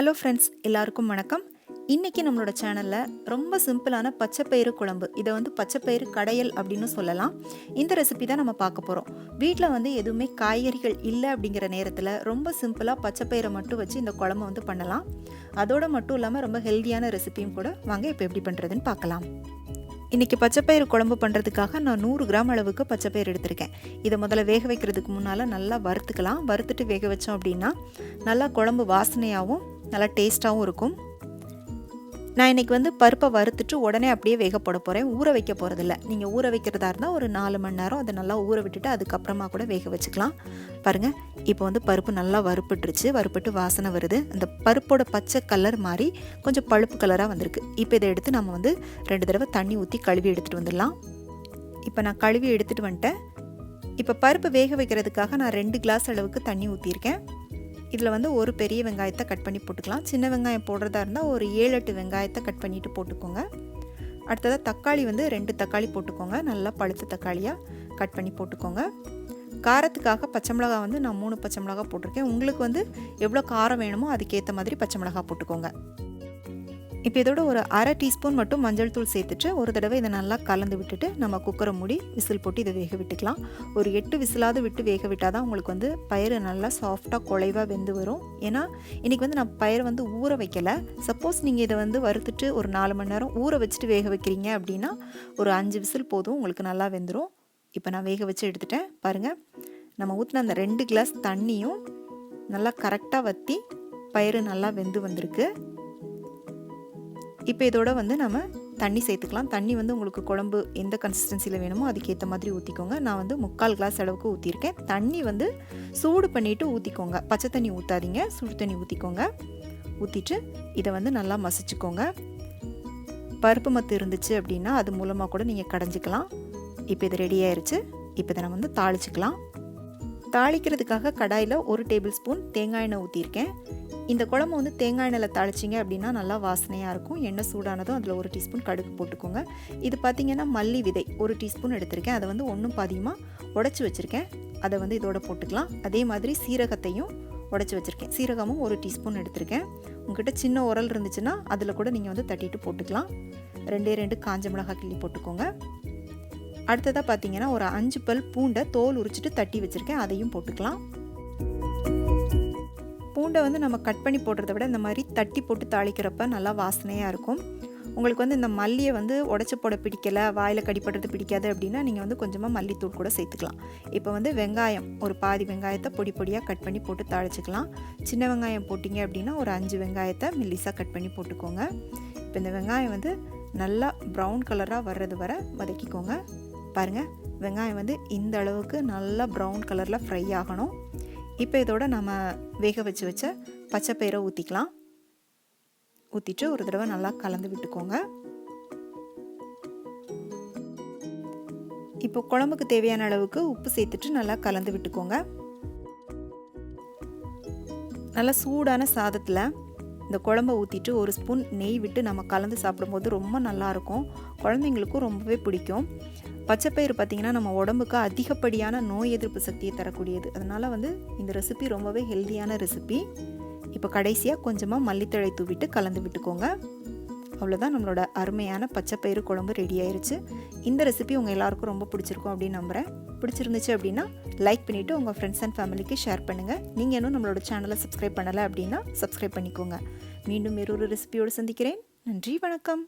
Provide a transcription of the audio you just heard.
Hello friends, எல்லாருக்கும் வணக்கம். இன்றைக்கி நம்மளோட சேனலில் ரொம்ப சிம்பிளான பச்சைப்பயிறு குழம்பு, இதை பச்சைப்பயிறு கடையல் அப்படின்னு சொல்லலாம். இந்த ரெசிபி தான் நம்ம பார்க்க போகிறோம். வீட்டில் எதுவுமே காய்கறிகள் இல்லை அப்படிங்கிற நேரத்தில் ரொம்ப சிம்பிளாக பச்சைப்பயிரை மட்டும் வச்சு இந்த குழம்பு பண்ணலாம். அதோடு மட்டும் இல்லாமல் ரொம்ப ஹெல்த்தியான ரெசிபியும் கூட. வாங்க இப்போ எப்படி பண்ணுறதுன்னு பார்க்கலாம். இன்றைக்கி பச்சைப்பயிறு குழம்பு பண்ணுறதுக்காக நான் 100 கிராம் அளவுக்கு பச்சைப்பயிறு எடுத்திருக்கேன். இதை முதல்ல வேக வைக்கிறதுக்கு முன்னால் நல்லா வறுத்துக்கலாம். வறுத்துட்டு வேக வச்சோம் அப்படின்னா நல்லா குழம்பு வாசனையாகவும் நல்லா டேஸ்ட்டாகவும் இருக்கும். நான் இன்றைக்கி பருப்பை வறுத்துட்டு உடனே அப்படியே வேக போட போகிறேன். ஊற வைக்க போகிறதில்ல. நீங்கள் ஊற வைக்கிறதா இருந்தால் ஒரு 4 மணி நேரம் அதை நல்லா ஊற விட்டுட்டு அதுக்கப்புறமா கூட வேக வச்சுக்கலாம். பாருங்கள், இப்போ பருப்பு நல்லா வறுப்பட்டுருச்சு. வறுப்பட்டு வாசனை வருது. அந்த பருப்போட பச்சை கலர் மாதிரி கொஞ்சம் பழுப்பு கலராக வந்திருக்கு. இப்போ இதை எடுத்து நம்ம 2 தடவை தண்ணி ஊற்றி கழுவி எடுத்துகிட்டு வந்துடலாம். இப்போ நான் கழுவி எடுத்துகிட்டு வந்துட்டேன். இப்போ பருப்பு வேக வைக்கிறதுக்காக நான் 2 கிளாஸ் அளவுக்கு தண்ணி ஊற்றிருக்கேன். இதில் ஒரு பெரிய வெங்காயத்தை கட் பண்ணி போட்டுக்கலாம். சின்ன வெங்காயம் போடுறதா இருந்தால் ஒரு 7-8 வெங்காயத்தை கட் பண்ணிவிட்டு போட்டுக்கோங்க. அடுத்ததாக தக்காளி 2 தக்காளி போட்டுக்கோங்க. நல்லா பழுத்த தக்காளியாக கட் பண்ணி போட்டுக்கோங்க. காரத்துக்காக பச்சை மிளகா நான் 3 பச்சை மிளகா போட்டிருக்கேன். உங்களுக்கு எவ்வளோ காரம் வேணுமோ அதுக்கேற்ற மாதிரி பச்சை மிளகா போட்டுக்கோங்க. இப்போ இதோட ஒரு 1/2 டீஸ்பூன் மட்டும் மஞ்சள் தூள் சேர்த்துட்டு ஒரு தடவை இதை நல்லா கலந்து விட்டுட்டு நம்ம குக்கரை மூடி விசில் போட்டு இதை வேக விட்டுக்கலாம். ஒரு 8 விசிலாவது விட்டு வேக விட்டால் தான் உங்களுக்கு பயிறு நல்லா சாஃப்டாக குழைவாக வெந்து வரும். ஏன்னா இன்றைக்கி நான் பயிரை ஊற வைக்கலை. சப்போஸ் நீங்கள் இதை வறுத்துட்டு ஒரு 4 மணி நேரம் ஊற வச்சுட்டு வேக வைக்கிறீங்க அப்படின்னா ஒரு 5 விசில் போதும், உங்களுக்கு நல்லா வெந்துடும். இப்போ நான் வேக வச்சு எடுத்துட்டேன். பாருங்கள், நம்ம ஊற்றின அந்த 2 கிளாஸ் தண்ணியும் நல்லா கரெக்டாக வற்றி பயிறு நல்லா வெந்து வந்திருக்கு. இப்போ இதோட நம்ம தண்ணி சேர்த்துக்கலாம். தண்ணி உங்களுக்கு குழம்பு எந்த கன்சிஸ்டன்சியில் வேணுமோ அதுக்கேற்ற மாதிரி ஊற்றிக்கோங்க. நான் 3/4 கிளாஸ் அளவுக்கு ஊற்றிருக்கேன். தண்ணி சூடு பண்ணிவிட்டு ஊற்றிக்கோங்க. பச்சை தண்ணி ஊற்றாதீங்க, சுடு தண்ணி ஊற்றிக்கோங்க. ஊற்றிட்டு இதை நல்லா மசிச்சுக்கோங்க. பருப்பு மத்து இருந்துச்சு அப்படின்னா அது மூலமாக கூட நீங்கள் கடைஞ்சிக்கலாம். இப்போ இது ரெடி ஆயிடுச்சு. இப்போ இதை நம்ம தாளிச்சிக்கலாம். தாளிக்கிறதுக்காக கடாயில் 1 டேபிள் ஸ்பூன் தேங்காய் எண்ணெய் ஊற்றிருக்கேன். இந்த குழம்பு தேங்காய் எண்ணெயில் தாளிச்சிங்க அப்படின்னா நல்லா வாசனையாக இருக்கும். எண்ணெய் சூடானதும் அதில் 1 டீஸ்பூன் கடுகு போட்டுக்கோங்க. இது பார்த்திங்கன்னா மல்லி விதை 1 டீஸ்பூன் எடுத்திருக்கேன். அதை ஒன்றும் பாதியமாக உடச்சி வச்சுருக்கேன். அதை இதோட போட்டுக்கலாம். அதே மாதிரி சீரகத்தையும் உடச்சி வச்சுருக்கேன். சீரகமும் 1 டீஸ்பூன் எடுத்திருக்கேன். உங்கள்கிட்ட சின்ன உரல் இருந்துச்சுன்னா அதில் கூட நீங்கள் தட்டிட்டு போட்டுக்கலாம். 2 காஞ்ச மிளகாய் கிள்ளி போட்டுக்கோங்க. அடுத்ததாக பார்த்தீங்கன்னா ஒரு 5 பல் பூண்டை தோல் உரிச்சிட்டு தட்டி வச்சுருக்கேன். அதையும் போட்டுக்கலாம். பூண்டை நம்ம கட் பண்ணி போடுறத விட இந்த மாதிரி தட்டி போட்டு தாளிக்கிறப்ப நல்லா வாசனையாக இருக்கும். உங்களுக்கு இந்த மல்லியை உடச்சி போட பிடிக்கலை, வாயில் கடிப்படுறது பிடிக்காது அப்படின்னா நீங்கள் கொஞ்சமாக மல்லித்தூள் கூட சேர்த்துக்கலாம். இப்போ வெங்காயம் ஒரு பாதி வெங்காயத்தை பொடி பொடியாக கட் பண்ணி போட்டு தாளிச்சிக்கலாம். சின்ன வெங்காயம் போட்டிங்க அப்படின்னா ஒரு 5 வெங்காயத்தை மெல்லிசாக கட் பண்ணி போட்டுக்கோங்க. இப்போ இந்த வெங்காயம் நல்லா ப்ரௌன் கலராக வர்றது வரை வதக்கிக்கோங்க. பாருங்கள், வெங்காயம் இந்த அளவுக்கு நல்லா ப்ரௌன் கலரில் ஃப்ரை ஆகணும். இப்போ இதோட நம்ம வேக வச்ச பச்சைப்பயிரை ஊற்றிக்கலாம். ஊற்றிட்டு ஒரு தடவை நல்லா கலந்து விட்டுக்கோங்க. இப்போ குழம்புக்கு தேவையான அளவுக்கு உப்பு சேர்த்துட்டு நல்லா கலந்து விட்டுக்கோங்க. நல்லா சூடான சாதத்தில் இந்த குழம்பை ஊற்றிட்டு 1 ஸ்பூன் நெய் விட்டு நம்ம கலந்து சாப்பிடும்போது ரொம்ப நல்லாயிருக்கும். குழந்தைங்களுக்கும் ரொம்பவே பிடிக்கும். பச்சைப்பயிறு பார்த்திங்கன்னா நம்ம உடம்புக்கு அதிகப்படியான நோய் எதிர்ப்பு சக்தியை தரக்கூடியது. அதனால் இந்த ரெசிபி ரொம்பவே ஹெல்த்தியான ரெசிபி. இப்போ கடைசியாக கொஞ்சமாக மல்லித்தழை தூவிட்டு கலந்து விட்டுக்கோங்க. அவ்வளோதான், நம்மளோட அருமையான பச்சைப்பயிறு குழம்பு ரெடி ஆயிடுச்சு. இந்த ரெசிபி உங்கள் எல்லாருக்கும் ரொம்ப பிடிச்சிருக்கும் அப்படின்னு நம்புகிறேன். பிடிச்சிருந்துச்சு அப்படின்னா லைக் பண்ணிவிட்டு உங்கள் ஃப்ரெண்ட்ஸ் அண்ட் ஃபேமிலிக்கு ஷேர் பண்ணுங்கள். நீங்கள் இன்னும் நம்மளோட சேனலை சப்ஸ்கிரைப் பண்ணலை அப்படின்னா சப்ஸ்கிரைப் பண்ணிக்கோங்க. மீண்டும் வேறொரு ரெசிபியோடு சந்திக்கிறேன். நன்றி, வணக்கம்.